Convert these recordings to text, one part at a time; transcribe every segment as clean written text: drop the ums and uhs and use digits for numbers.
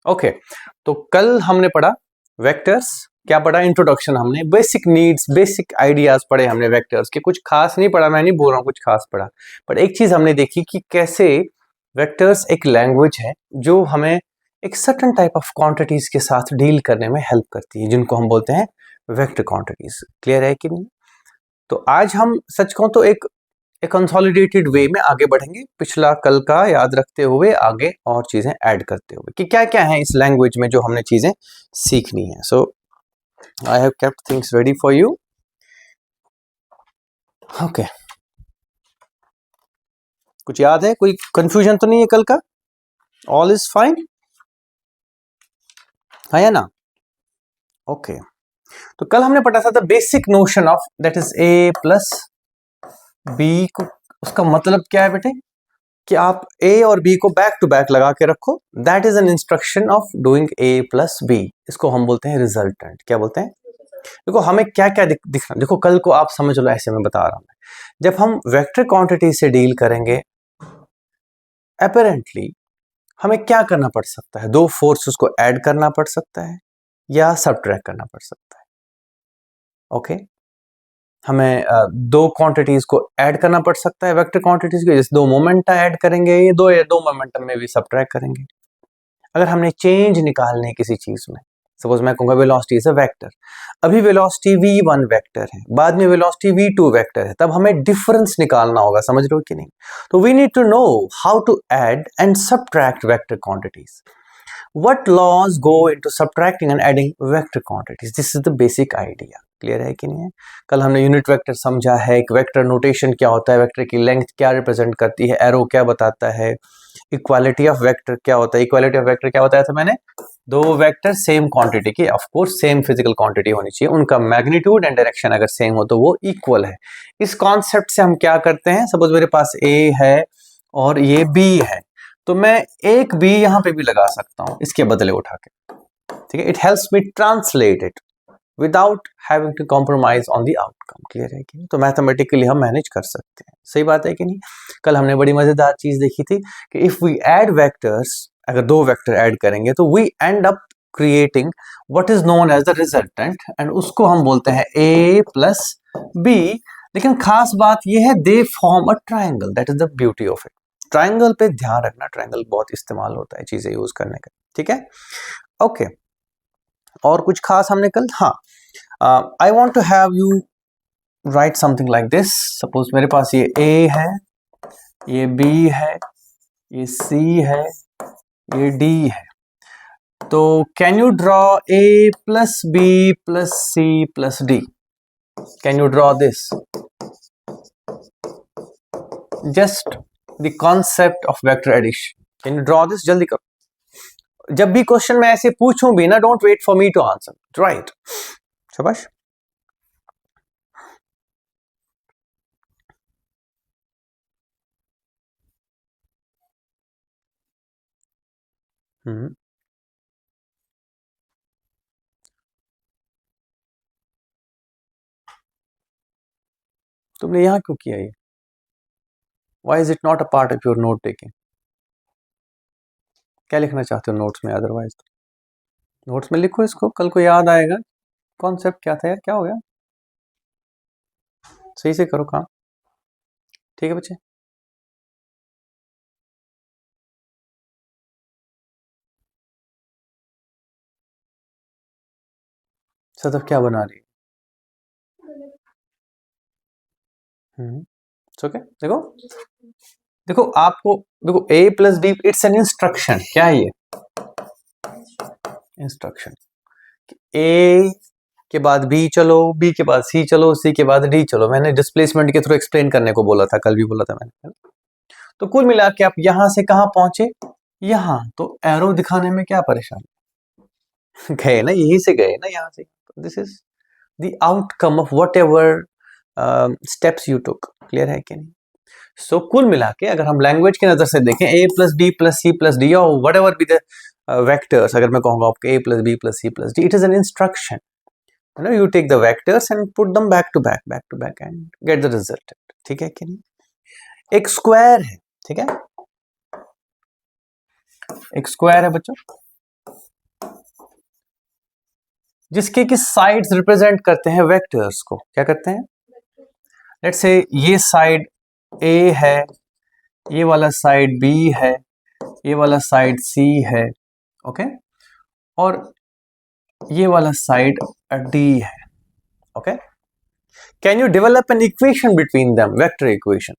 Okay तो कल हमने पढ़ा वेक्टर्स, क्या पढ़ा? इंट्रोडक्शन, हमने बेसिक नीड्स, बेसिक आइडियाज पढ़े हमने वेक्टर्स के। कुछ खास नहीं पढ़ा, मैं नहीं बोल रहा हूँ कुछ खास पढ़ा, बट एक चीज हमने देखी कि कैसे वेक्टर्स एक लैंग्वेज है जो हमें एक सर्टेन टाइप ऑफ क्वांटिटीज के साथ डील करने में हेल्प करती है, जिनको हम बोलते हैं वेक्टर क्वांटिटीज। क्लियर है कि नहीं? तो आज हम सच कहूं तो एक कंसोलिडेटेड वे में आगे बढ़ेंगे, पिछला कल का याद रखते हुए आगे और चीजें ऐड करते हुए कि क्या क्या है इस लैंग्वेज में जो हमने चीजें सीखनी है। So I have kept things ready for you. Okay, कुछ याद है? कोई कंफ्यूजन तो नहीं है कल का? ऑल इज फाइन है ना? ओके तो कल हमने पढ़ा था the basic notion of that is A plus B को। उसका मतलब क्या है बेटे कि आप a और b को बैक टू बैक लगा के रखो, that is an instruction of doing a plus b। इसको हम बोलते हैं रिजल्टेंट। क्या बोलते हैं? देखो हमें क्या क्या दिखना, देखो कल को आप समझ लो, ऐसे में बता रहा हूं मैं। जब हम वेक्टर क्वांटिटी से डील करेंगे, अपेरेंटली हमें क्या करना पड़ सकता है? दो फोर्सेस को ऐड करना पड़ सकता है या सबट्रैक्ट करना पड़ सकता है। ओके हमें दो क्वांटिटीज को ऐड करना पड़ सकता है वेक्टर क्वांटिटीज के, जैसे दो मोमेंटा ऐड करेंगे, ये दो मोमेंटम में भी सबट्रैक्ट करेंगे। अगर हमने चेंज निकालने है किसी चीज में, सपोज मैं कहूंगा वेलोसिटी इज अ वेक्टर, अभी वेलोसिटी v1 वेक्टर है, बाद में वेलोसिटी v2 वेक्टर है, तब हमें डिफरेंस निकालना होगा। समझ रहे हो कि नहीं? तो we need to know how to add and subtract vector quantities. What laws go into subtracting and adding vector quantities? This is the basic idea. Clear है कि नहीं है? कल हमने यूनिट वेक्टर समझा है, एक वेक्टर नोटेशन क्या होता है, वेक्टर की लेंथ क्या रिप्रेजेंट करती है, एरो क्या बताता है, इक्वालिटी ऑफ वेक्टर क्या होता है। इक्वालिटी ऑफ वेक्टर क्या बताया था मैंने? दो वेक्टर सेम क्वांटिटी की, of course same physical quantity होनी चाहिए, उनका मैग्नीट्यूड एंड डायरेक्शन अगर सेम हो तो वो इक्वल है। इस कॉन्सेप्ट से हम क्या करते हैं, सपोज मेरे पास ए है और ये बी है, तो मैं एक बी यहां पे भी लगा सकता हूं इसके बदले उठा के। ठीक है, it helps me translate it without having to compromise on the outcome. Clear है कि नहीं? तो मैथमेटिकली हम मैनेज कर सकते हैं। सही बात है कि नहीं? कल हमने बड़ी मजेदार चीज देखी थी कि इफ वी ऐड वेक्टर्स, अगर दो वेक्टर ऐड करेंगे तो we end up creating what is known as the resultant, and उसको हम बोलते हैं a प्लस बी। लेकिन खास बात यह है, they form a triangle, that is the beauty of it. Triangle पे ध्यान रखना, ट्राइंगल बहुत इस्तेमाल होता है चीजें यूज करने का। ठीक है, ओके और कुछ खास हमने कल, हाँ, I want to have you write something like this. Suppose मेरे पास ये ए है, ये बी है, ये सी है, ये डी है, तो can you draw A plus B plus C plus D? Can you draw this? Just the concept of vector addition, can you draw this? जल्दी करो। जब भी क्वेश्चन मैं ऐसे पूछूं भी ना, don't wait for me to answer, right? शाबाश। तुमने यहां क्यों किया ये? Why is it not a part of your note taking? क्या लिखना चाहते हो नोट्स में? अदरवाइज तो नोट्स में लिखो इसको, कल को याद आएगा। कॉन्सेप्ट क्या था यार, क्या हो गया? सही से करो काम। ठीक है बच्चे? सदफ क्या बना रही है? ओके देखो, देखो आपको, देखो A plus B it's an instruction. क्या है ये? इंस्ट्रक्शन। ए के बाद बी चलो, बी के बाद सी चलो, सी के बाद डी चलो। मैंने डिस्प्लेसमेंट के थ्रू एक्सप्लेन करने को बोला था, कल भी बोला था मैंने। तो कुल मिला के आप यहां से कहां पहुंचे? यहां। तो एरो दिखाने में क्या परेशानी? गए ना, यहीं से गए ना, यहां से। This is the outcome of what ever steps you took. Clear है कि नहीं? सो कुल मिला के अगर हम लैंग्वेज की नजर से देखें, A plus B plus C plus D और whatever be the vectors, अगर मैं कहूंगा आपको A plus B plus C plus D, it is an instruction. You know, you take the vectors and put them back to back and get the result. ठीक है कि नहीं? एक square है, ठीक है, एक स्क्वायर है बच्चों, जिसके कि साइड्स रिप्रेजेंट करते हैं वेक्टर्स को, क्या करते हैं? लेट्स से ये साइड A है, ये वाला साइड B है, ये वाला साइड C है, ओके, और ये वाला साइड D है, okay. Can you develop an equation between them, vector equation?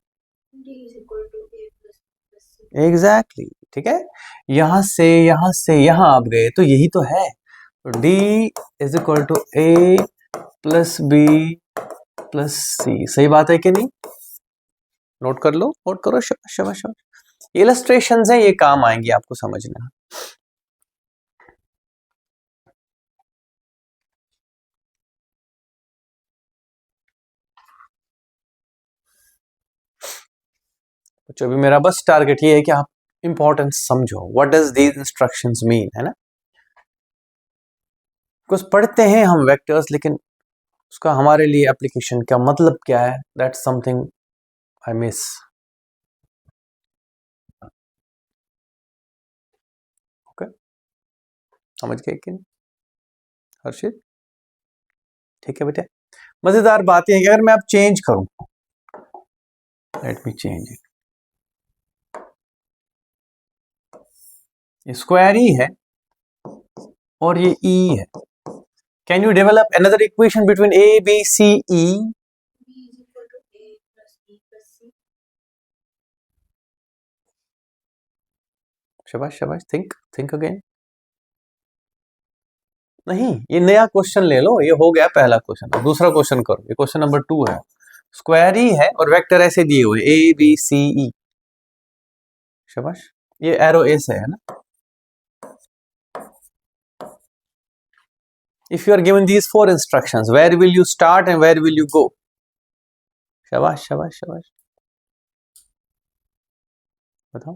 Exactly, ठीक है। यहां से यहां आप गए तो यही तो है। तो D is equal to A plus B plus C, सही बात है कि नहीं? नोट कर लो, नोट करो, शाबाश शाबाश शाबाश। इलस्ट्रेशंस हैं, ये काम आएंगी आपको समझना। तो अभी मेरा बस टारगेट ये है कि आप इंपॉर्टेंस समझो, what does these instructions mean, है ना। कुछ पढ़ते हैं हम वेक्टर्स, लेकिन उसका हमारे लिए एप्लीकेशन का मतलब क्या है, that's something I miss. Okay, समझ गए कि नहीं हर्षित? ठीक है बेटे। मजेदार बात यह है कि अगर मैं अब चेंज करूं, लेट मी चेंज इट, ये स्क्वायर ई है और ये ई है। Can you develop another equation between A B C E? शाबाश शाबाश, थिंक अगेन। नहीं, ये नया क्वेश्चन ले लो, ये हो गया पहला क्वेश्चन। दूसरा क्वेश्चन करो, ये क्वेश्चन नंबर 2 है। स्क्वायर ही है और वेक्टर ऐसे दिए हुए ए बी सी ई। शाबाश, ये एरो ए से है ना। If you are given these 4 instructions, where will you start and where will you go? शाबाश शाबाश शाबाश, बताओ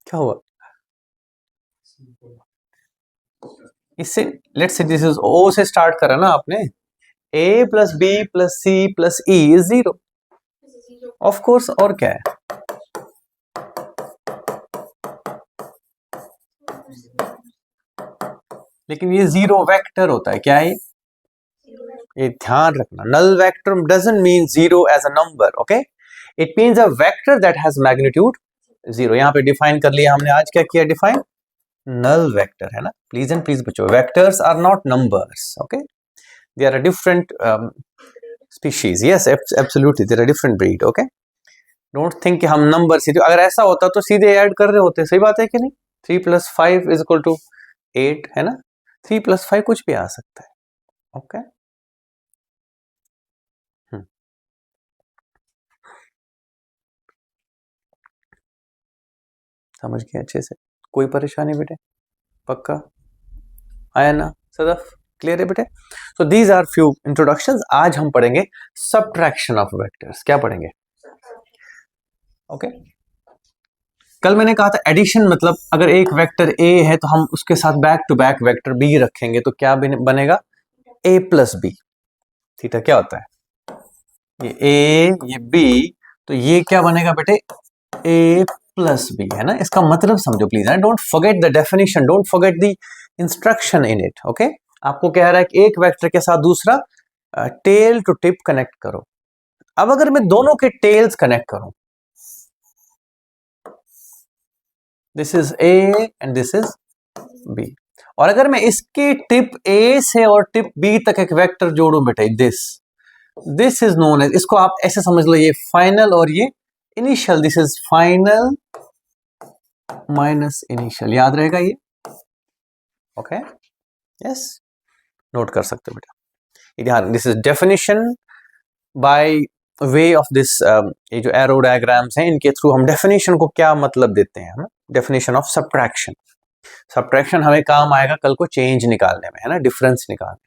क्या हुआ इससे? लेट्स से दिस इज ओ से स्टार्ट करा ना आपने, A plus B plus C plus E is 0, of course, और क्या है? लेकिन ये 0 वेक्टर होता है, क्या है ये ध्यान रखना। Null vector doesn't mean 0 as a number, okay, it means a vector that has magnitude 0। यहां पे डिफाइन कर लिया हमने, आज क्या किया डिफाइन? नल वेक्टर, है ना। प्लीज एंड प्लीज बच्चों, vectors are not numbers, okay, they are a different species, yes absolutely, they are a different breed, okay. Don't think कि हम नंबर सीधे, अगर ऐसा होता तो सीधे ऐड कर रहे होते, सही बात है कि नहीं? 3 + 5 इज इक्वल टू 8, है ना। 3 + 5 कुछ भी आ सकता है, ओके। समझ गए अच्छे से? कोई परेशानी बेटे? पक्का आया ना सदफ? क्लियर है बेटे? तो दीज आर फ्यू इंट्रोडक्शंस। आज हम पढ़ेंगे सब्ट्रैक्शन ऑफ वेक्टर्स। क्या पढ़ेंगे? ओके, कल मैंने कहा था एडिशन, मतलब अगर एक वेक्टर ए है तो हम उसके साथ back to back vector B रखेंगे तो क्या बनेगा? ए प्लस बी। थीटा क्या होता है? ये ए, ये बी, तो ये क्या बनेगा बेटे? ए प्लस बी, है ना। इसका मतलब समझो please, don't forget the definition, don't forget the instruction in it, okay. आपको कह रहा है कि एक वेक्टर के साथ दूसरा टेल टू टिप कनेक्ट करो। अब अगर मैं दोनों के टेल्स कनेक्ट करूं, this is A and this is B, और अगर मैं इसके टिप ए से और टिप बी तक एक वेक्टर जोड़ूं बेटे, दिस इज नोन एज, इसको आप ऐसे समझ लो, ये फाइनल और ये initial, this is final minus initial, याद रहेगा ये, ओके, यस, नोट कर सकते हो बेटा। ध्यान, this is definition by way of this, ये जो एरो डायग्राम्स हैं इनके थ्रू हम डेफिनेशन को क्या मतलब देते हैं, डेफिनेशन ऑफ सब्ट्रैक्शन। सब्ट्रैक्शन हमें काम आएगा कल को चेंज निकालने में, है ना, डिफरेंस निकालने।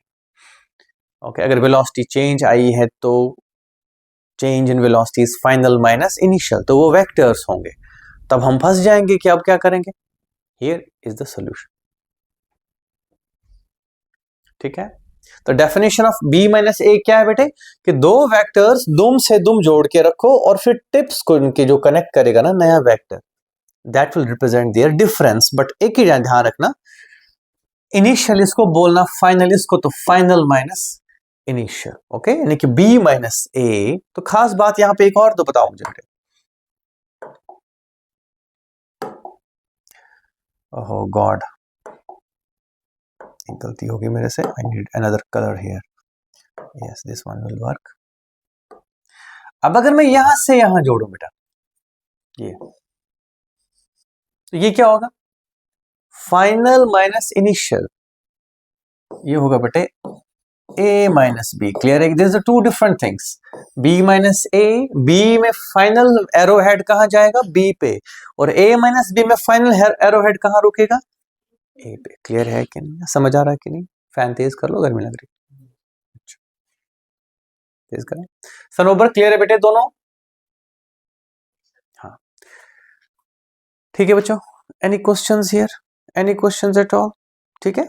ओके, अगर वेलोसिटी चेंज आई है तो change in velocity is final minus initial, तो वो वेक्टर्स होंगे। तब हम फंस जाएंगे कि अब क्या करेंगे। हियर इज द सॉल्यूशन, ठीक है। तो डेफिनेशन ऑफ बी माइनस ए क्या है बेटे? कि दो वेक्टर्स दुम से दुम जोड़ के रखो और फिर टिप्स को इनके जो कनेक्ट करेगा ना नया vector, that will represent their difference. But एक ही ध्यान रखना, इनिशियल इसको बोलना फाइनल इसको, तो फाइनल माइनस इनिशियल। ओके, यानी कि बी माइनस ए। तो खास बात यहां पे एक और तो बताओ मुझे बेटे। ओह गॉड, एक गलती होगी मेरे से। I need another colour here. Yes, this one will work. अब अगर मैं यहां से यहां जोड़ू बेटा, ये तो ये क्या होगा? फाइनल माइनस इनिशियल, ये होगा बेटे a माइनस बी। क्लियर है? This are two different things. b minus A, B में फाइनल एरो हेड कहां जाएगा? b पे। और a माइनस बी में फाइनल एरो हेड कहां रुकेगा? a पे। क्लियर है कि नहीं? समझ आ रहा है कि नहीं? फैन तेज कर लो, गर्मी लग रही। अच्छा, तेज करें। सनोबर क्लियर है बेटे दोनों? हाँ, ठीक है बच्चों। Any questions here? Any questions at all? ठीक है,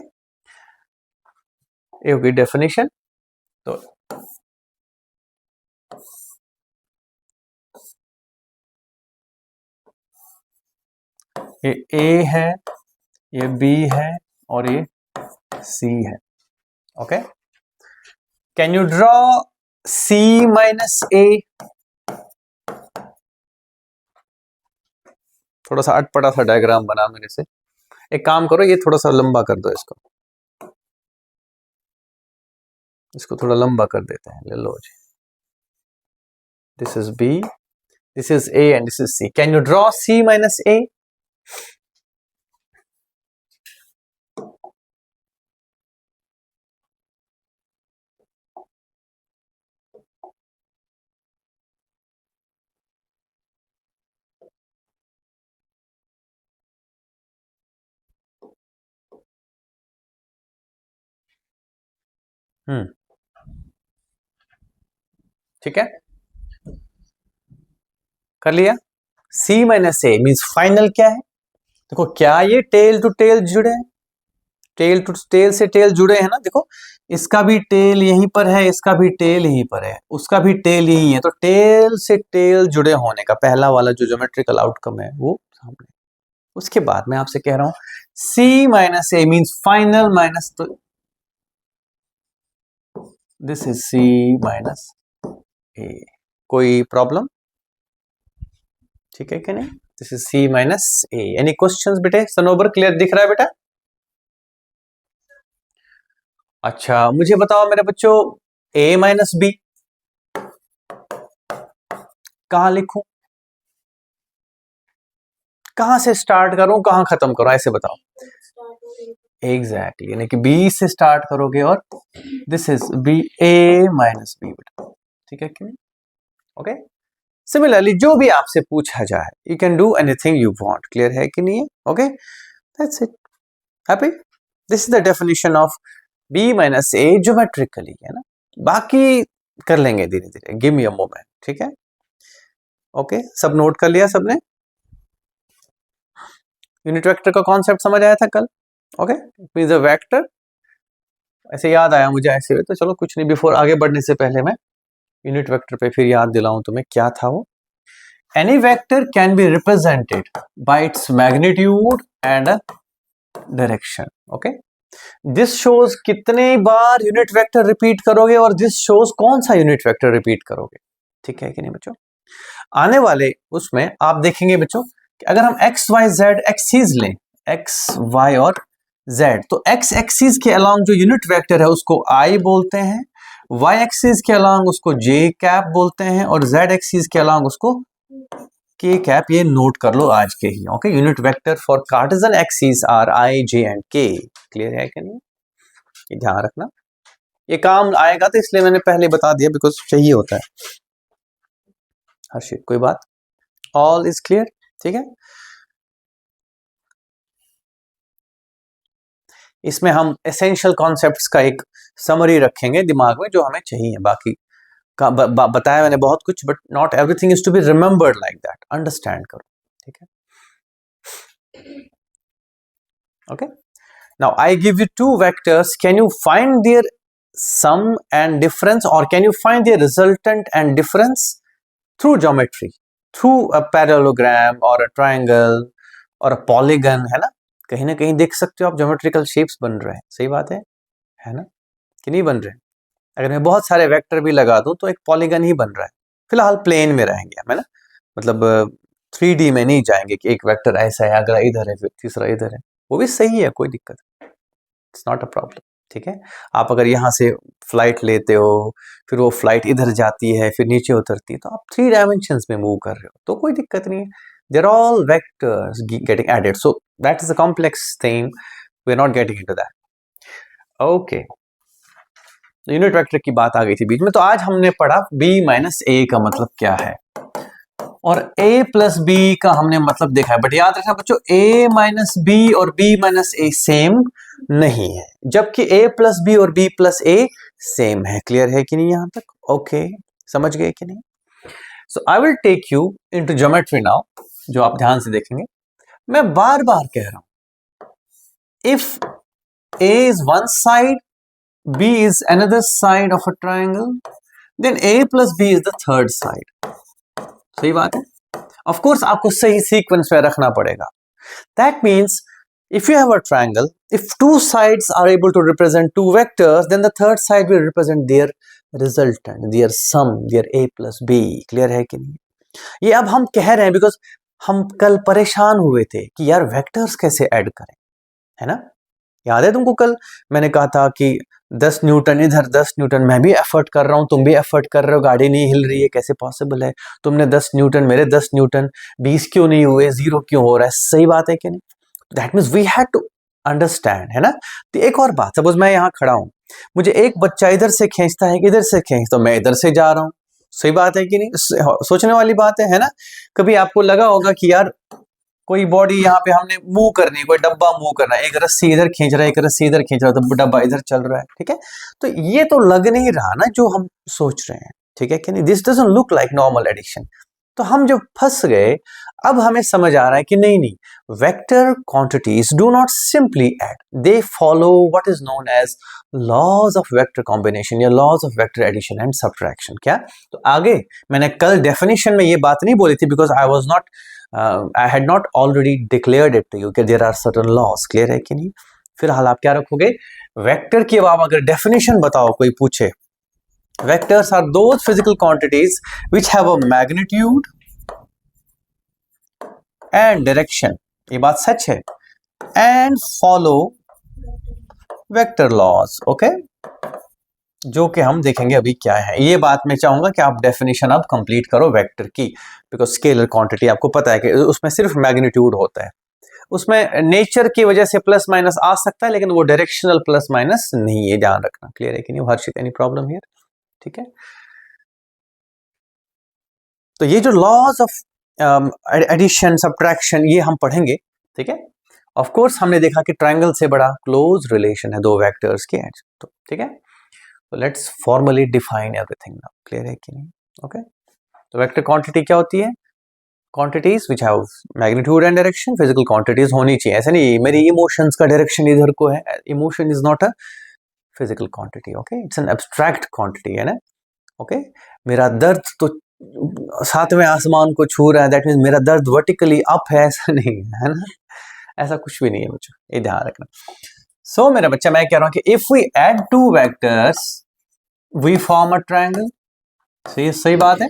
ये होगी डेफिनेशन। तो ये A है, ये B है और ये C है। Okay, can you draw C minus A? थोड़ा सा अटपटा सा डायग्राम बना मेरे से। एक काम करो, ये थोड़ा सा लंबा कर दो इसको, इसको थोड़ा लंबा कर देते हैं। ले लो जी, this is B, this is A and this is C। Can you draw C minus A? ठीक है, कर लिया। C minus A means final क्या है? देखो, क्या ये टेल टू टेल जुड़े हैं? टेल टू टेल से टेल जुड़े हैं ना। देखो, इसका भी टेल यहीं पर है, इसका भी टेल यहीं पर है, उसका भी टेल यहीं है। तो टेल से टेल जुड़े होने का पहला वाला जो ज्योमेट्रिकल आउटकम है वो सामने। उसके बाद मैं आपसे कह रहा हूं C माइनस ए मीन्स फाइनल माइनस, तो दिस इज C माइनस ए। कोई प्रॉब्लम? ठीक है कि नहीं? This is C minus A. Any questions बेटे? सनोबर क्लियर दिख रहा है बेटा? अच्छा, मुझे बताओ मेरे बच्चों, A माइनस बी कहां लिखूं? कहां से स्टार्ट करूं, कहां खत्म करूं? ऐसे बताओ। एग्जैक्टली, यानी कि बी से स्टार्ट करोगे और this is B, A minus B बेटा। ठीक है कि नहीं? ओके, सिमिलरली जो भी आपसे पूछा जाए, you can do anything you want. Clear है कि नहीं है? Okay, that's it. Happy? This is the definition of B minus A geometrically, है ना। बाकी कर लेंगे धीरे धीरे। Give me a moment. ठीक है, ओके, सब नोट कर लिया सबने? यूनिट वेक्टर का कॉन्सेप्ट समझ आया था कल? Okay, means a vector. ऐसे याद आया मुझे ऐसे, तो चलो कुछ नहीं, बिफोर आगे बढ़ने से पहले मैं यूनिट वेक्टर पे फिर याद दिलाऊं तुम्हें क्या था वो। Any vector can be represented by its magnitude and direction. Okay, this shows कितने बार यूनिट वेक्टर रिपीट करोगे और दिस शोज कौन सा यूनिट वेक्टर रिपीट करोगे। ठीक है कि नहीं बच्चों? आने वाले उसमें आप देखेंगे बच्चों कि अगर हम एक्स वाई जेड एक्सीज लें, एक्स वाई और जेड, तो एक्स एक्सीज के अलोंग जो यूनिट वेक्टर है उसको आई बोलते हैं, वाई एक्सीज के अलोंग उसको जे कैप बोलते हैं, और जेड एक्सीज के अलोंग उसको के कैप। ये नोट कर लो आज के ही। Okay, unit vector for Cartesian axes are I, J and K. Clear है कि नहीं? ये ध्यान रखना, ये काम आएगा, तो इसलिए मैंने पहले बता दिया, बिकॉज चाहिए होता है। हर्षित, कोई बात? All is clear? ठीक है, इसमें हम एसेंशियल कॉन्सेप्ट्स का एक समरी रखेंगे दिमाग में, जो हमें चाहिए। बाकी का बताया मैंने बहुत कुछ, but not everything is to be remembered like that. Understand करो। ठीक है, okay. Now I give you two vectors, can you find their sum and difference, और can you find their resultant and difference through geometry, through a parallelogram और a triangle और a polygon, है ना। कहीं ना कहीं देख सकते हो आप ज्योमेट्रिकल शेप्स बन रहे हैं, सही बात है ना, कि नहीं बन रहे? अगर मैं बहुत सारे वेक्टर भी लगा दूं तो एक पॉलीगन ही बन रहा है, फिलहाल प्लेन में रहेंगे हम, है ना, मतलब 3D में नहीं जाएंगे कि एक वेक्टर ऐसा है, अगला इधर है, फिर तीसरा इधर है, वो भी सही है, कोई दिक्कत नहीं, इट्स नॉट अ प्रॉब्लम, ठीक है। आप अगर यहाँ से फ्लाइट लेते हो, फिर वो फ्लाइट इधर जाती है, फिर नीचे उतरती है, तो आप 3 डायमेंशंस में मूव कर रहे हो, तो कोई दिक्कत नहीं है, there all vectors getting added, so that is a complex thing, we are not getting into that. Okay, unit vector की बात आ गई थी बीच में, तो आज हमने पढ़ा b माइनस ए का मतलब क्या है, और a प्लस बी का हमने मतलब देखा है, बट याद रखना बच्चों, a माइनस बी और b माइनस ए सेम नहीं है, जबकि a प्लस बी और b प्लस ए सेम है। क्लियर है कि नहीं यहां तक? ओके, समझ गए कि नहीं? So I will take you into geometry now, जो आप ध्यान से देखेंगे। मैं बार बार कह रहा हूं, if a is one side, b is another side of a triangle, then a plus b is the third side. सही बात है? Of course आपको सही सीक्वेंस में रखना पड़ेगा. That means if you have a triangle, if two sides are able to represent two vectors, then the third side will represent their resultant, their sum, their a plus b. Clear है कि नहीं? ये अब हम कह रहे हैं because हम कल परेशान हुए थे कि यार वेक्टर्स कैसे ऐड करें, है ना? याद है तुमको कल मैंने कहा था कि 10 न्यूटन इधर, 10 न्यूटन मैं भी एफर्ट कर रहा हूं, तुम भी एफर्ट कर रहे हो, गाड़ी नहीं हिल रही है, कैसे पॉसिबल है? तुमने 10 न्यूटन, मेरे 10 न्यूटन, 20 क्यों नहीं हुए, 0 क्यों हो रहा है? सही बात है कि नहीं? That means we had to understand, है ना? तो एक और बात, सपोज मैं यहाँ खड़ा हूं, मुझे एक बच्चा इधर से खींचता है कि इधर से खींचता, तो मैं इधर से जा रहा हूं, सही बात है कि नहीं? सोचने वाली बात है ना? कभी आपको लगा होगा कि यार कोई बॉडी यहाँ पे हमने मूव करनी है, कोई डब्बा मूव करना है, एक रस्सी इधर खींच रहा है, एक रस्सी इधर खींच रहा है, तो डब्बा इधर चल रहा है, ठीक है? तो ये तो लग नहीं रहा ना जो हम सोच रहे हैं, ठीक है कि नहीं? This doesn't look like normal addition. तो हम जब फंस गए, अब हमें समझ आ रहा है कि नहीं नहीं, vector quantities do not simply add, they follow what is known as laws of vector combination या laws of vector addition and subtraction. क्या? तो आगे मैंने कल डेफिनेशन में ये बात नहीं बोली थी, because I was not I had not already declared it to you कि there are certain laws. Clear है कि नहीं? फिलहाल आप क्या रखोगे? वेक्टर की अब आप अगर डेफिनेशन बताओ, कोई पूछे, vectors are those physical quantities which have a magnitude and direction, ये बात सच है, and follow vector laws. okay? जो कि हम देखेंगे अभी क्या है। ये बात मैं चाहूंगा कि आप डेफिनेशन अब कंप्लीट करो वेक्टर की, बिकॉज स्केलर क्वांटिटी आपको पता है कि उसमें सिर्फ मैग्नीट्यूड होता है, उसमें नेचर की वजह से प्लस माइनस आ सकता है, लेकिन वो डायरेक्शनल प्लस माइनस नहीं है, ध्यान रखना। क्लियर है कि नहीं हर्षित? Any problem here? ठीक है, तो ये जो लॉज ऑफ एडिशन सब्ट्रैक्शन ये हम पढ़ेंगे, ठीक है। ऑफ कोर्स हमने देखा कि ट्रायंगल से बड़ा क्लोज रिलेशन है दो वेक्टर्स के, तो ठीक है, तो let's formally define everything now. Clear है कि नहीं? ओके, तो वेक्टर क्वांटिटी क्या होती है? Quantities which have magnitude and direction, physical quantities होनी चाहिए, ऐसा नहीं मेरी इमोशंस का डायरेक्शन इधर को है, emotion is not a physical quantity, okay, it's an abstract quantity, है ना? ओके, मेरा दर्द तो सातवें आसमान को छू रहा है, दैट मीन्स मेरा दर्द वर्टिकली अप है, ऐसा नहीं है ना, ऐसा कुछ भी नहीं है बच्चों, ये ध्यान रखना। सो मेरा बच्चा, मैं कह रहा हूं कि if we add two vectors we form a triangle, सही बात है।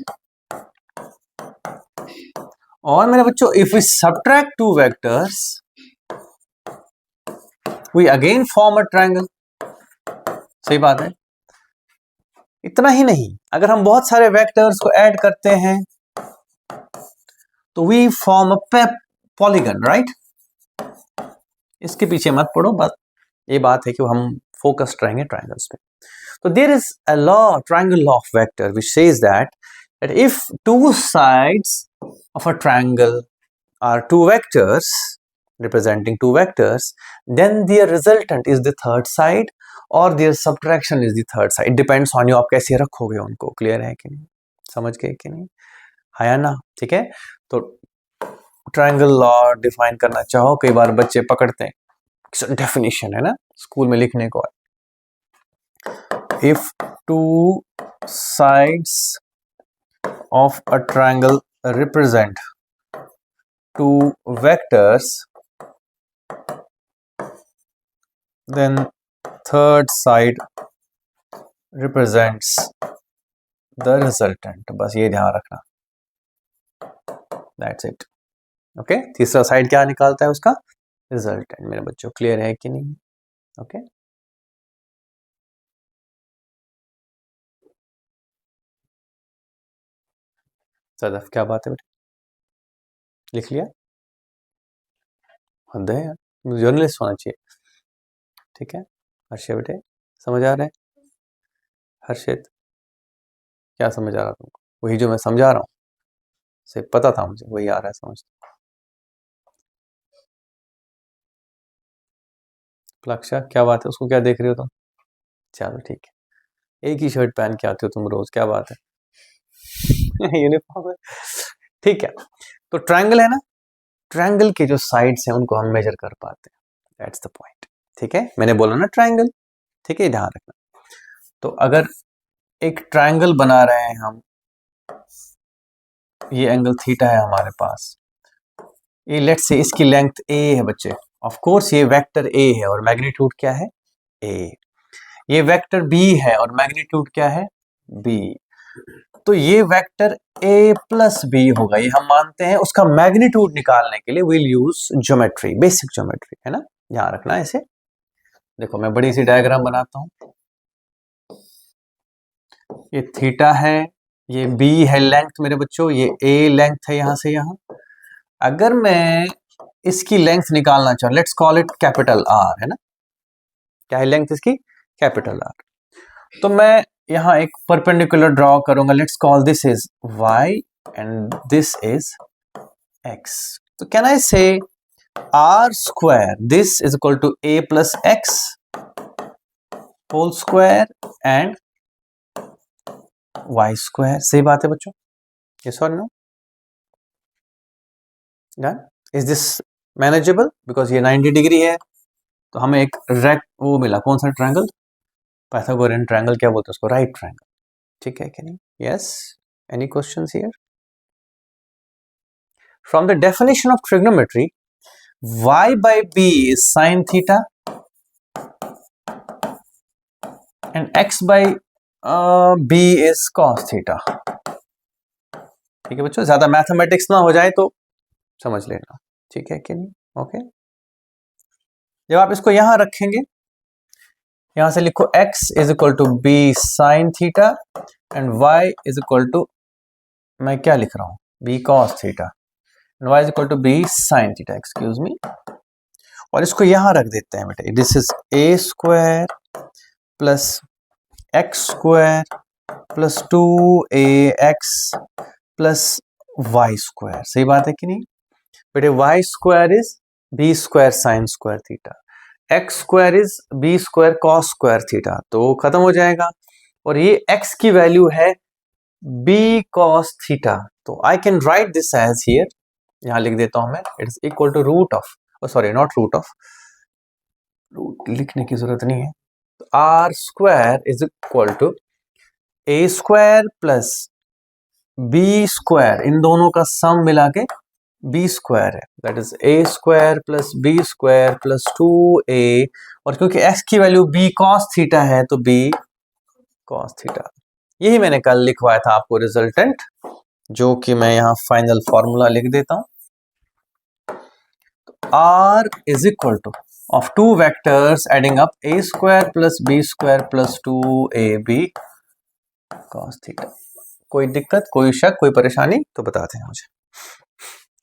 और मेरे बच्चों, if we subtract two vectors we again form a triangle, सही बात है। इतना ही नहीं, अगर हम बहुत सारे वेक्टर्स को ऐड करते हैं तो we form a polygon, right? इसके पीछे मत पड़ो, बस ये बात है कि हम फोकस्ड रहेंगे ट्रायंगल्स पे। तो there is a law, triangle law of vector, which says that if two sides of a triangle are two vectors representing two vectors, then their resultant is the third side or their subtraction is the third side. It depends on you, आप कैसे रखोगे उनको। Clear है कि नहीं? समझ गए कि नहीं? है या ना? ठीक है, तो ट्रायंगल लॉ डिफाइन करना चाहो, कई बार बच्चे पकड़ते हैं डेफिनेशन, है ना, स्कूल में लिखने को, if two sides of a triangle represent two vectors, then third side represents the resultant. बस ये ध्यान रखना, that's it. ओके, तीसरा साइड क्या निकालता है उसका? रिजल्टेंट। मेरे बच्चों क्लियर है कि नहीं? ओके, सदफ क्या बात है बेटे, लिख लिया? हद है यार, जर्नलिस्ट होना चाहिए। ठीक है, हर्षित बेटे समझ आ रहा है? हर्षित क्या समझ आ रहा तुमको? वही जो मैं समझा रहा हूँ, से पता था मुझे, वही आ रहा है समझ। प्लक्षा क्या बात है, उसको क्या देख रहे हो तुम? चलो ठीक है, एक ही शर्ट पहन के आते हो तुम रोज, क्या बात है? यूनिफॉर्म है, ठीक है। तो ट्रायंगल है ना, ट्रायंगल के जो साइड्स हैं उनको हम मेजर कर पाते हैं, दैट्स द पॉइंट। ठीक है, मैंने बोला ना ट्रायंगल, ठीक है, ध्यान रखना। तो अगर एक ट्रायंगल बना रहे हैं हम, ये एंगल थीटा है हमारे पास, ये लेट्स से इसकी लेंथ a है बच्चे, ऑफ कोर्स ये वेक्टर a है और मैग्नीट्यूड क्या है? a। ये वेक्टर b है और मैग्नीट्यूड क्या है? b। तो ये वेक्टर a प्लस b होगा, ये हम मानते हैं। उसका मैग्नीट्यूड निकालने के लिए will use geometry, basic geometry, है ना, ध्यान रखना ऐसे। देखो मैं बड़ी सी डायग्राम बनाता हूं, ये थीटा है, ये b है लेंथ मेरे बच्चों, ये a लेंथ है यहां से यहां। अगर मैं इसकी लेंथ निकालना चाहूं, let's call it capital R, है ना, क्या है लेंथ इसकी? Capital R। तो मैं यहां एक परपेंडिकुलर ड्रॉ करूंगा, let's call this is y and this is x। तो can I say r square this is equal to a plus x whole square and y square. सही बात है बच्चों, यस और no? Done? Is this manageable? Because ये 90 degree है, तो हमें एक वो मिला, कौन सा ट्रायंगल? पाइथागोरियन ट्रायंगल, क्या बोलते हैं उसको? Right triangle. ठीक है कि नहीं? Yes, any questions here? From the definition of trigonometry, y by b is sin theta and x by b is cos theta। ठीक है बच्चों, ज्यादा मैथमेटिक्स ना हो जाए तो समझ लेना, ठीक है कि नहीं? ओके, जब आप इसको यहां रखेंगे, यहां से लिखो x is equal to b sine theta and y is equal to, मैं क्या लिख रहा हूं? b cos theta and y is equal to b sine theta, excuse me. और इसको यहां रख देते हैं बेटे, this is a square plus x square plus 2ax plus y square. सही बात है कि नहीं बेटे? Y square is b square sine square theta, x square is b square cos square theta, तो खत्म हो जाएगा। और ये x की वैल्यू है b cos थीटा, तो I can write this as here, यहां लिख देता हूं मैं, it is equal to root of, sorry not root of, root लिखने की जरूरत नहीं है, तो R square is equal to A square plus B square, इन दोनों का सम मिला के बी स्क्वायर है, that is A square plus B square plus 2a, और क्योंकि x की वैल्यू b cos थीटा है तो b cos थीटा। यही मैंने कल लिखवाया था आपको रिजल्टेंट, जो कि मैं यहां फाइनल फॉर्मूला लिख देता हूं। R is equal two of two vectors adding up a square plus b square plus 2ab cos theta. कोई दिक्कत, कोई शक, कोई परेशानी तो बताते हैं मुझे,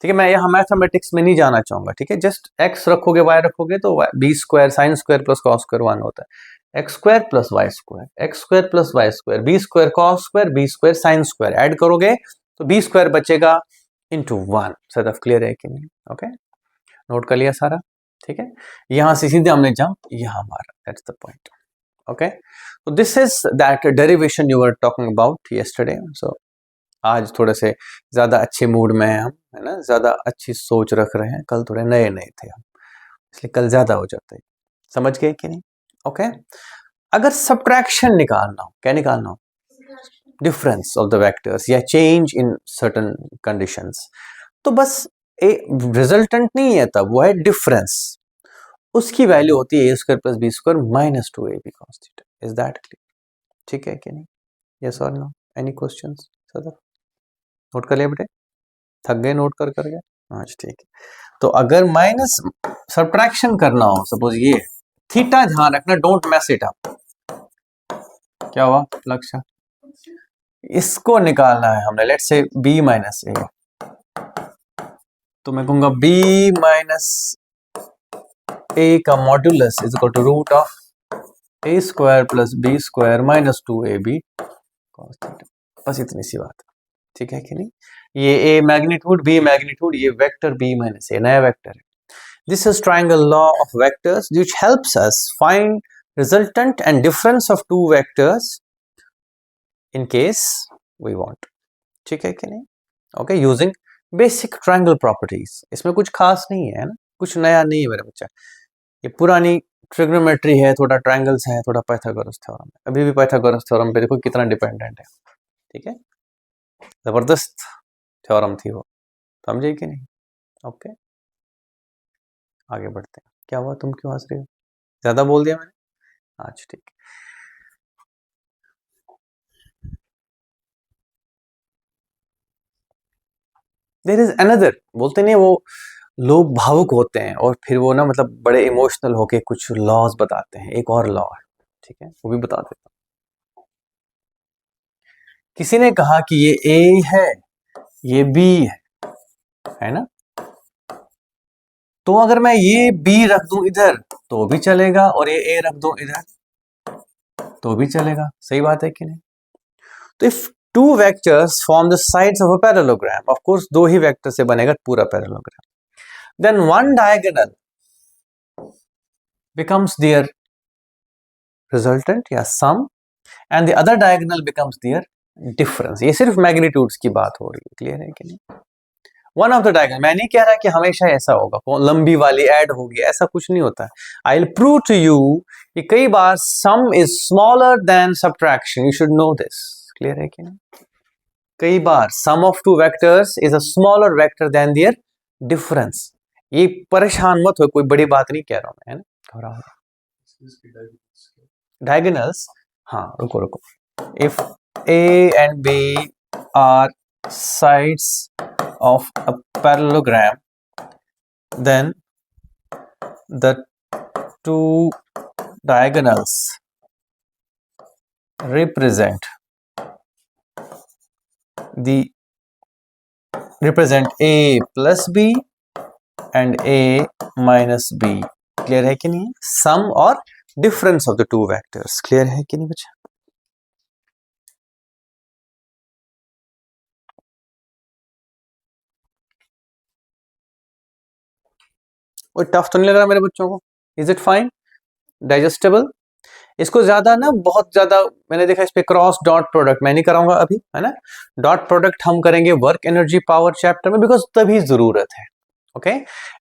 ठीक है? मैं यहाँ मैथमेटिक्स में नहीं जाना चाहूंगा, ठीक है? जस्ट x रखोगे y रखोगे तो b square sine square plus cos square 1 होता है, x square plus y square, x square plus y square, b square cos square, b square sine square, add करोगे तो b स्क्वायर बचेगा into 1। Sadaf clear है कि नहीं? ओके, नोट कर लिया सारा, ठीक है? यहां से सीधे हमने जंप यहां मारा, दैट्स द पॉइंट। ओके, तो this is that derivation you were talking about yesterday. So आज थोड़े से ज्यादा अच्छे मूड में हैं हम, है ना, ज्यादा अच्छी सोच रख रहे हैं, कल थोड़े नए नए थे हम, इसलिए कल ज्यादा हो जाता है। समझ गए कि नहीं? ओके, अगर सब्ट्रैक्शन निकालना हो, क्या निकालना हो? डिफरेंस ऑफ द वेक्टर्स या चेंज इन सर्टेन कंडीशंस, तो बस ए रिजल्टेंट नहीं है, तब वो है डिफरेंस। उसकी वैल्यू होती है A square plus B square minus 2ab cos theta. Is that clear? ठीक है कि नहीं? यस और नो? Any questions? सदर नोट कर लिया बेटे? थक गए नोट कर करके? अच्छा ठीक है। तो अगर माइनस सब्ट्रैक्शन करना हो, सपोज ये थीटा ध्यान रखना, डोंट मैस इट अप। क्या हुआ लक्ष्य? इसको निकालना है हमने, लेट्स से b माइनस ए, तो मैं कहूंगा b माइनस ए का modulus is equal to root of A square plus B square minus 2ab cos theta. बस इतनी सी बात है, ठीक है कि नहीं? ये a मैग्नीट्यूड, b मैग्नीट्यूड, ये वेक्टर b माइनस ए नया वेक्टर है। This is triangle law of vectors which helps us find resultant and difference of two vectors in case we want. ठीक है कि नहीं? Okay, using basic triangle properties. इसमें कुछ खास नहीं है ना, कुछ नया नहीं है मेरे बच्चा। ये पुरानी ट्रिग्नोमेट्री है, थोड़ा ट्रायंगल्स है, थोड़ा पाइथागोरस थ्योरम है। अभी भी पाइथागोरस थ्योरम पे देखो कितना डिपेंडेंट है, ठीक है? जबरदस्त थ्योरम थी वो, समझे कि नहीं? ओके, आगे बढ़ते हैं। क्या हुआ, तुम क्यों हंस रही हो? ज्यादा बोल दिया मैंने? अच्छा ठीक है। देयर इज अनदर, बोलते नहीं वो लोग भावुक होते हैं और फिर वो ना मतलब बड़े इमोशनल होके कुछ लॉज बताते हैं। एक और लॉ है, ठीक है, वो भी बता देता हूं। किसी ने कहा कि ये ए है, ये बी है ना? तो अगर मैं ये बी रख दूं इधर तो भी चलेगा, और ये ए रख दूं इधर तो भी चलेगा। सही बात है कि नहीं? तो if two vectors form the sides of a parallelogram, of course दो ही वेक्टर से बनेगा पूरा parallelogram, then one diagonal becomes their resultant या sum and the other diagonal becomes their difference। ये सिर्फ मैग्नीट्यूड्स की बात हो रही है, क्लियर है कि नहीं? वन ऑफ द डायगोनल, मैं नहीं कह रहा कि हमेशा ऐसा होगा, लंबी वाली ऐड होगी, ऐसा कुछ नहीं होता है। I will prove to you कि कई बार sum is smaller than subtraction, you should know this. Clear है कि नहीं? कई बार sum of two vectors is a smaller vector than their difference. ये परेशान मत हो, कोई बड़ी बात नहीं कह रहा हूं मैं, है ना? डायगोनल्स, हाँ रुको रुको, if A and B are sides of a parallelogram, then the two diagonals represent A plus B and A minus B। Clear है कि नहीं? सम और difference of the two vectors. Clear है कि नहीं बच्चा? और टफ तो नहीं लग रहा मेरे बच्चों को? Is it fine, digestible? इसको ज्यादा ना, बहुत ज्यादा मैंने देखा इस पे क्रॉस डॉट प्रोडक्ट मैं नहीं कराऊंगा अभी, है ना? डॉट प्रोडक्ट हम करेंगे वर्क एनर्जी पावर चैप्टर में, बिकॉज तभी जरूरत है। ओके,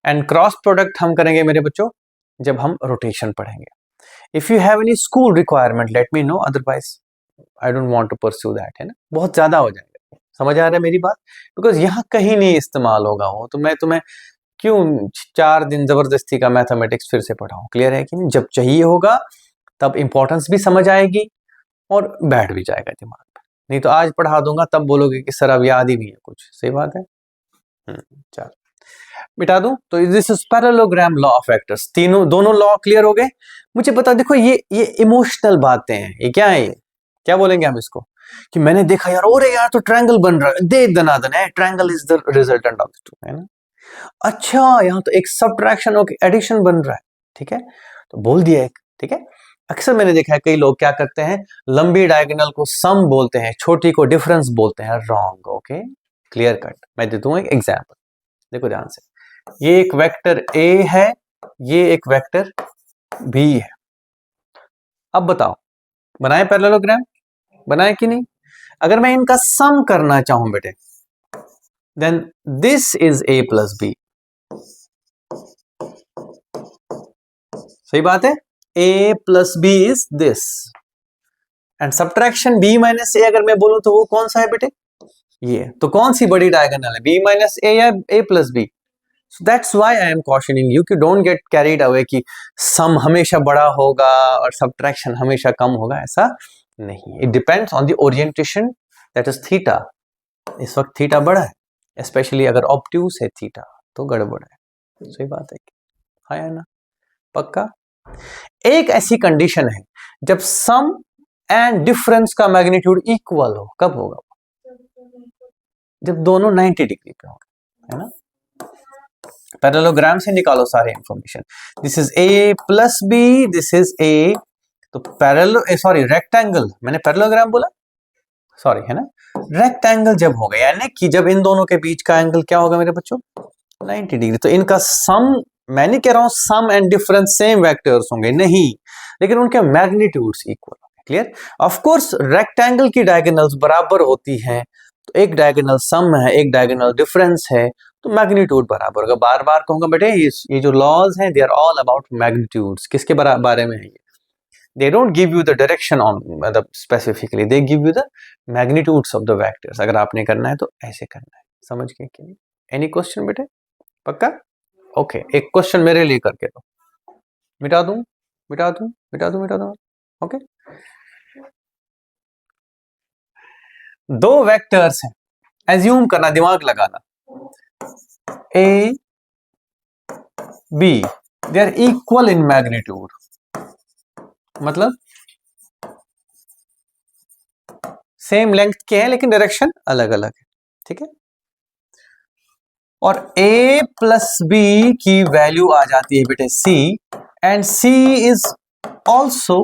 एंड क्रॉस प्रोडक्ट हम करेंगे मेरे बच्चों जब हम रोटेशन पढ़ेंगे। If you have any school requirement let me know, otherwise I don't want to pursue that, है ना? बहुत ज्यादा हो जाएगा। समझ आ रहा है मेरी बात? बिकॉज यहाँ कहीं नहीं इस्तेमाल होगा वो, तो मैं तुम्हें क्यों 4 दिन जबरदस्ती का मैथमेटिक्स फिर से पढ़ाऊं? क्लियर है कि नहीं? जब चाहिए होगा तब इंपॉर्टेंस भी समझ आएगी और बैठ भी जाएगा दिमाग में। नहीं तो आज पढ़ा दूंगा तब बोलोगे कि सर अब याद ही नहीं है कुछ। सही बात है। चल मिटा दूं तो this is parallelogram law of vectors. तीनों दोनों लॉ क्लियर हो गए? मुझे बता, देखो ये इमोशनल बातें हैं। ये क्या है? ये क्या बोलेंगे हम इसको? कि मैंने देखा यार, और यार तो ट्रायंगल बन रहा है, दे दनादन है, triangle is the resultant of the two, है ना? अच्छा, यहाँ तो एक सब्ट्रैक्शन और एडिशन बन रहा है, ठीक है? तो बोल दिया एक, ठीक है? अक्सर मैंने देखा है कई लोग क्या करते हैं, लंबी डायगोनल को सम बोलते हैं, छोटी को डिफरेंस बोलते हैं। रॉन्ग। Okay, clear cut. मैं दे दूंगा एक एग्जांपल, देखो ध्यान से। ये एक वेक्टर ए है, ये एक वेक्टर बी है। अब बताओ, बनाए पैरेललोग्राम? बनाए कि नहीं? अगर मैं इनका सम करना चाहूं बेटे, then this is A plus B. सही बात है? a plus B is this, and subtraction b minus A अगर मैं बोलूं तो वो कौन सा है बेटे? ये। तो कौन सी बड़ी डायगोनल है, b माइनस ए या a plus B? So that's why I am cautioning you कि don't get carried away कि sum हमेशा बड़ा होगा और subtraction हमेशा कम होगा, ऐसा नहीं. It depends on the orientation, that is theta. इस वक्त थीटा बड़ा है, स्पेशली अगर ऑब्ट्यूस है थीटा तो गड़बड़ है. सही बात है. हाँ या ना? पक्का. एक ऐसी कंडीशन है जब सम एंड डिफरेंस का मैग्नीट्यूड इक्वल हो. कब होगा? जब दोनों 90 डिग्री पे होंगे, है ना? पैरेललोग्राम से निकालो सारे information. This is A plus B, this is A. तो रेक्टेंगल, मैंने पैरेललोग्राम बोला, सॉरी, है ना? रेक्टेंगल जब होगा, यानी कि जब इन दोनों के बीच का एंगल क्या होगा मेरे बच्चों? 90 डिग्री. तो इनका सम, मैं नहीं कह रहा हूं सम एंड डिफरेंस सेम वेक्टर्स होंगे, नहीं, लेकिन उनके मैग्नीट्यूड्स इक्वल होंगे. क्लियर? ऑफ कोर्स रेक्टेंगल की डायगोनल्स बराबर होती हैं, तो एक डायगोनल सम है, एक डायगोनल डिफरेंस है, तो मैग्नीट्यूड बराबर होगा. बार बार कहूंगा बेटे, ये जो लॉज हैं they are all about magnitudes. किसके बारे में है ये? They don't give you the direction on specifically, they give you the magnitudes of the vectors. अगर आपने करना है तो ऐसे करना है. समझ गए कि नहीं? एनी क्वेश्चन बेटे? पक्का? ओके. एक क्वेश्चन मेरे लिए करके दो. मिटा दूं? ओके. दो वेक्टर्स हैं, एज्यूम करना, दिमाग लगाना. A B, they are equal in magnitude. मतलब सेम लेंथ के हैं लेकिन डायरेक्शन अलग अलग है. ठीक है? और a प्लस बी की वैल्यू आ जाती है बेटे c, and c is also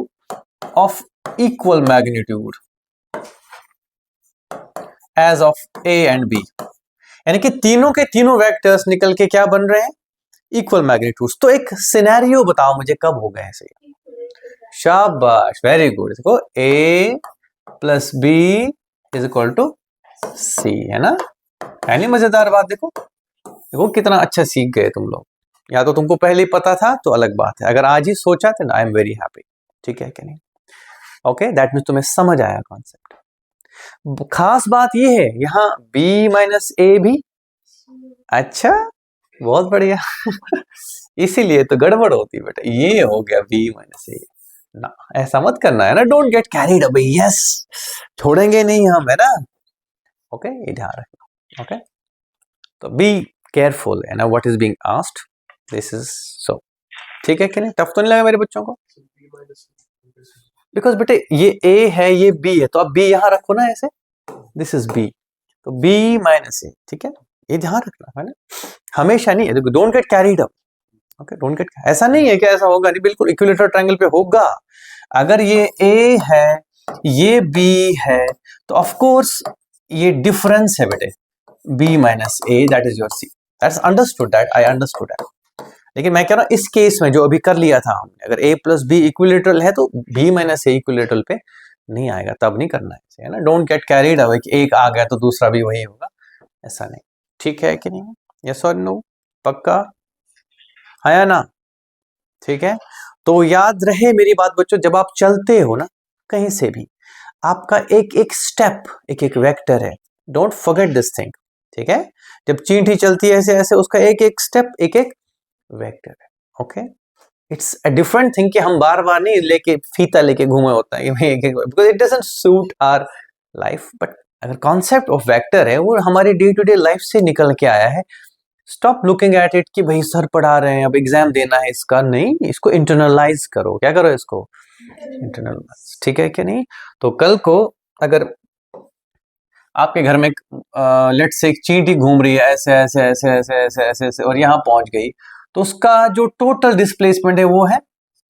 of equal magnitude as of a and b. यानी कि तीनों के तीनों वेक्टर्स निकल के क्या बन रहे हैं? Equal magnitudes. तो एक सिनेरियो बताओ मुझे, कब हो गए ऐसे? शाबाश, वेरी गुड. देखो a plus B is equal to C, है ना? है नहीं मजेदार बात? देखो कितना अच्छा सीख गए तुम लोग. या तो तुमको पहले ही पता था तो अलग बात है, अगर आज ही सोचा तो आई एम वेरी हैप्पी. ठीक है कि नहीं? ओके, दैट मीन्स तुम्हें समझ आया कॉन्सेप्ट. खास बात ये है यहाँ b माइनस ए भी. अच्छा, बहुत बढ़िया. इसीलिए तो गड़बड़ होती बेटा, ये हो गया b माइनस ए ना. ऐसा मत करना, है ना? Don't get carried away. Yes, छोड़ेंगे नहीं हम, है ना? ओके, ये ध्यान रखना. ओके, तो बी केयरफुल, है ना? What is being asked, this is so. ठीक है कि नहीं? टफ तो नहीं लगा मेरे बच्चों को? बिकॉज बेटे ये a है, ये b है, तो अब b यहां रखो ना ऐसे. दिस इज b, तो b माइनस ए. ठीक है, ये ध्यान रखना, है ना? हमेशा नहीं. Don't get carried up. Okay, don't get, ऐसा नहीं है कि ऐसा होगा नहीं, बिल्कुल इक्विलेटरल ट्रायंगल पे होगा. अगर ये a है, ये b है, तो ऑफ कोर्स ये डिफरेंस है बेटे, b minus A, that is your c. That's understood, that I understood that. लेकिन मैं कह रहा हूं इस केस में जो अभी कर लिया था हमने, अगर a प्लस बी इक्विलेटरल है तो b माइनस ए इक्विलेटरल पे नहीं आएगा, तब नहीं करना है ना? डोंट गेट कैरीड अवे कि एक आ गया तो दूसरा भी वही होगा, ऐसा नहीं. ठीक है कि नहीं? यस और नो? पक्का है या ना? ठीक है, तो याद रहे मेरी बात बच्चों, जब आप चलते हो ना कहीं से भी, आपका एक एक स्टेप एक एक वेक्टर है. Don't forget this thing. ठीक है, जब चींटी चलती है ऐसे ऐसे, उसका एक एक स्टेप एक एक वेक्टर है. Okay, it's a different thing कि हम बार बार नहीं लेके फीता लेके घूमे होता है, because it doesn't suit our life. But अगर कॉन्सेप्ट ऑफ वेक्टर है वो हमारे डे टू डे लाइफ से निकल के आया है. स्टॉप लुकिंग एट इट कि भाई सर पढ़ा रहे हैं अब एग्जाम देना है इसका. नहीं, इसको इंटरनलाइज करो. क्या करो इसको? इंटरनलाइज. ठीक है कि नहीं? तो कल को अगर आपके घर में लेट से एक चींटी घूम रही है ऐसे ऐसे ऐसे ऐसे ऐसे ऐसे ऐसे और यहाँ पहुंच गई, तो उसका जो टोटल डिस्प्लेसमेंट है वो है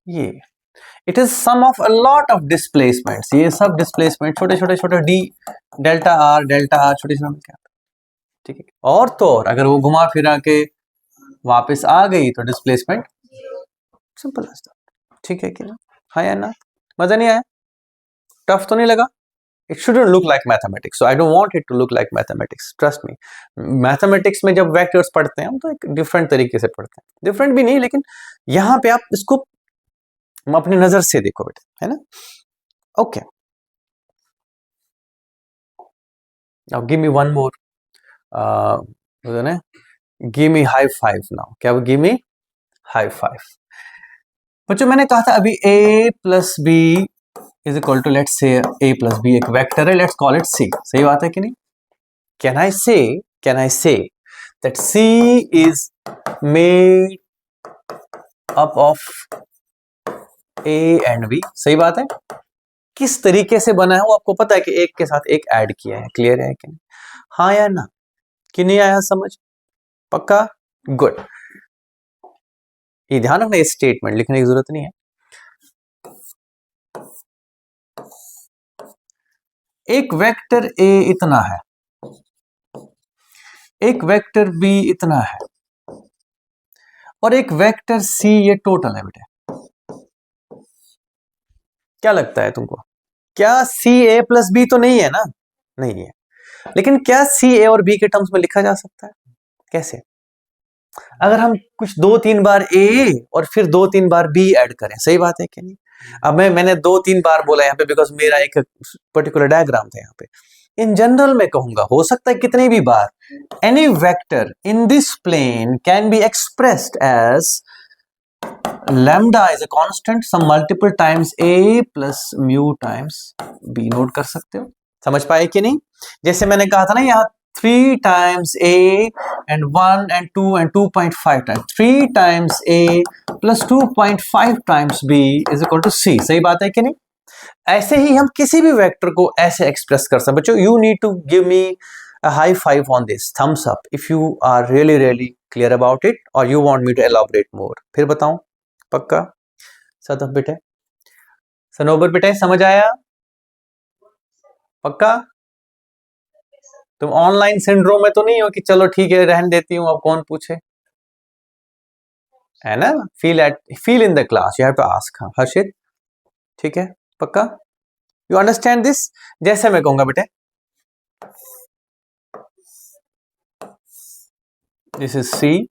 ये. It is some of a lot of displacements. ये सब डिस्प्लेसमेंट छोटे छोटे छोटे डी डेल्टा आर छोटे छोटे क्या. ठीक है, और तो और अगर वो घुमा फिरा के वापस आ गई तो डिस्प्लेसमेंट सिंपल एज दैट. ठीक है कि नहीं? हाँ या ना? मजा नहीं आया? टफ तो नहीं लगा? It shouldn't look like mathematics, so I don't want it to look like mathematics. Trust me. Mathematics में जब vectors पढ़ते हैं हम तो एक different तरीके से पढ़ते हैं. Different भी नहीं, लेकिन यहाँ पे आप इसको अपनी नजर से देखो बेटे, है ना? Okay. Now give me one more. Give me high five now, क्या वो गिव मी हाई फाइव। बच्चों मैंने कहा था अभी a plus B is equal to, let's say a plus B एक वेक्टर है, लेट्स कॉल इट c, सही बात है कि नहीं? Can I say that c is made up of a and b, सही बात है? किस तरीके से बना है वो आपको पता है कि एक के साथ एक ऐड किया है, क्लियर है कि नहीं? हाँ या ना, कि नहीं आया समझ? पक्का? गुड। ये ध्यान रखना, इस स्टेटमेंट लिखने की जरूरत नहीं है। एक वेक्टर a इतना है, एक वेक्टर b इतना है, और एक वेक्टर c, ये टोटल है बेटे। क्या लगता है तुमको? क्या सी ए प्लस बी तो नहीं है ना? नहीं है। लेकिन क्या सी ए और बी के टर्म्स में लिखा जा सकता है? कैसे? अगर हम कुछ 2-3 बार ए और फिर 2-3 बार बी ऐड करें, सही बात है कि नहीं? अब मैंने 2-3 बार बोला यहाँ पे बिकॉज मेरा एक पर्टिकुलर डायग्राम था यहाँ पे। इन जनरल में कहूंगा, हो सकता है कितनी भी बार, any vector in this plane can be expressed as lambda is a constant some multiple times a plus mu times b, note कर सकते हो? समझ पाए कि नहीं? जैसे मैंने कहा था ना यहाँ 3 times a and 1 and 2 and 2.5 times 3 times a plus 2.5 times b is equal to c, सही बात है कि नहीं? ऐसे ही हम किसी भी वेक्टर को ऐसे एक्सप्रेस कर सकते हैं। बच्चों you need to give me a high five on this, thumbs up if you are really clear about it or you want me to elaborate more। फिर बताऊं? पक्का? सदफ बेटे, सनोबर बेटे, समझ आया? पक्का? तुम ऑनलाइन सिंड्रोम में तो नहीं हो कि चलो ठीक है रहन देती हूं, अब कौन पूछे, है ना? Feel in the class, you have to ask. Harshit, ठीक है? पक्का? You understand this? जैसे मैं कहूंगा बेटे, दिस इज सी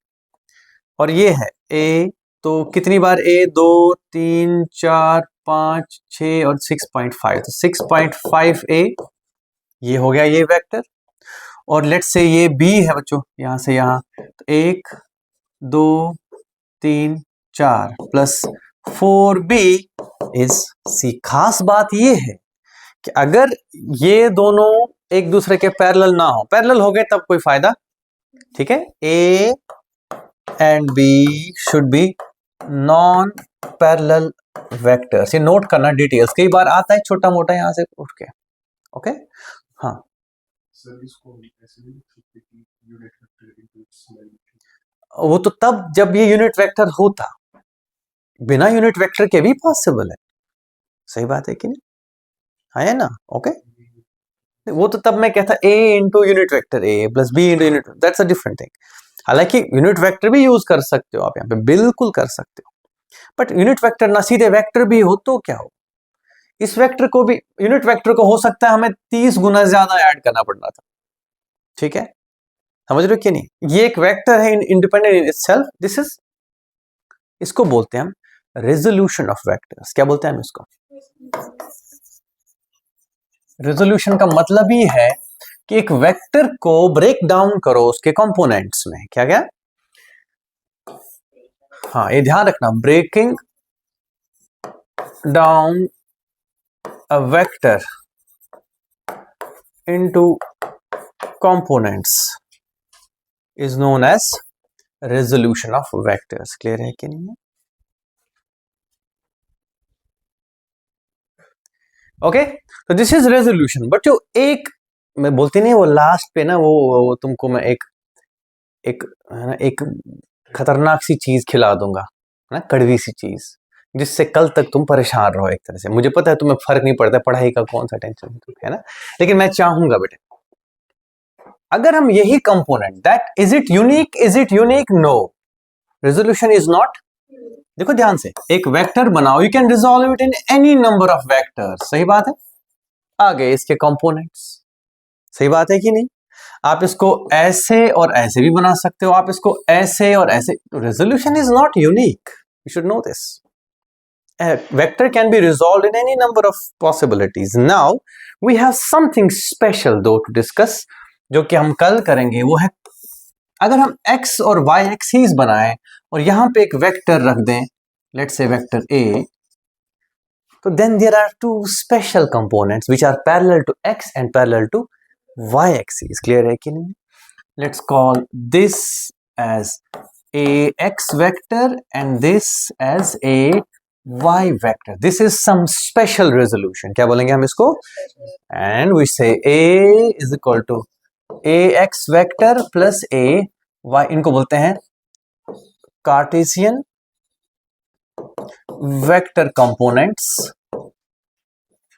और ये है ए, तो कितनी बार ए? 2 3 4 5 6 और 6.5, तो 6.5 ए, ये हो गया ये वेक्टर। और लेट्स से ये बी है बच्चों, यहां से यहां, तो 1 2 3 4 प्लस 4b इज सी। खास बात ये है कि अगर ये दोनों एक दूसरे के पैरेलल ना हो, पैरेलल हो गए तब कोई फायदा, ठीक है? A and B should be non parallel vectors, ये नोट करना डिटेल्स, कई बार आता है छोटा मोटा यहां से उठ के, ओके? हाँ वो तो तब जब ये यूनिट वेक्टर होता, बिना यूनिट वेक्टर के भी पॉसिबल है, सही बात है कि नहीं? हाँ है ना? ओके, वो तो तब मैं कहता a into unit vector a plus b into unit, that's a different thing. हालांकि यूनिट वेक्टर भी यूज कर सकते हो आप यहाँ पे, बिल्कुल कर सकते हो, बट यूनिट वेक्टर ना सीधे वेक्टर भी हो तो क्या हो, इस वेक्टर को भी, यूनिट वेक्टर को हो सकता है हमें 30 गुना ज्यादा ऐड करना पड़ना था, ठीक है? समझ रहे हो कि नहीं? ये एक वेक्टर है independent in itself, this is, इसको बोलते हैं हम रेजोल्यूशन ऑफ वेक्टर्स। क्या बोलते हैं हम इसको? रेजोल्यूशन का मतलब ही है कि एक वेक्टर को ब्रेक डाउन करो उसके कंपोनेंट्स में, क्या क्या? हाँ ये ध्यान रखना, breaking down a vector into components is known as resolution of vectors. Clear है कि नहीं? ओके, तो दिस इज रेजोल्यूशन। बट जो एक मैं बोलती नहीं, वो लास्ट पे ना वो तुमको मैं एक है ना, एक खतरनाक सी चीज खिला दूंगा, है ना, कड़वी सी चीज, जिससे कल तक तुम परेशान रहो एक तरह से। मुझे पता है तुम्हें फर्क नहीं पड़ता पढ़ाई का, कौन सा टेंशन है ना, लेकिन मैं चाहूंगा बेटे, अगर हम यही component, that is it unique? No, resolution is not. देखो ध्यान से, एक वेक्टर बनाओ, you can resolve it in any number of vectors, सही बात है? आ गए इसके कंपोनेंट्स, सही बात है कि नहीं? आप इसको ऐसे और ऐसे भी बना सकते हो, आप इसको ऐसे और ऐसे, resolution is not unique, you should know this. Vector can be resolved in any number of possibilities. Now we have something special though to discuss, जो कि हम कल करेंगे, वो है अगर हम x और y एक्सिस बनाएं और यहां पे एक वेक्टर रख दें, लेट्स से वेक्टर a, तो then there are two special components which are parallel to x and parallel to y axis. Clear है कि नहीं? Let's call this as a x vector and this as a y vector. This is some special resolution. क्या बोलेंगे हम इसको? And we say a is equal to a x vector plus a y. इनको बोलते हैं Cartesian vector components.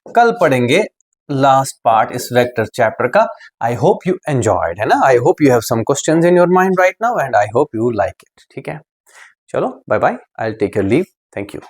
कल पढ़ेंगे last part इस वेक्टर चैप्टर का. आई होप यू एंजॉयड, है ना? I hope you have some questions in your mind right now and I hope you like it. ठीक है, चलो bye bye. I will take your leave. Thank you.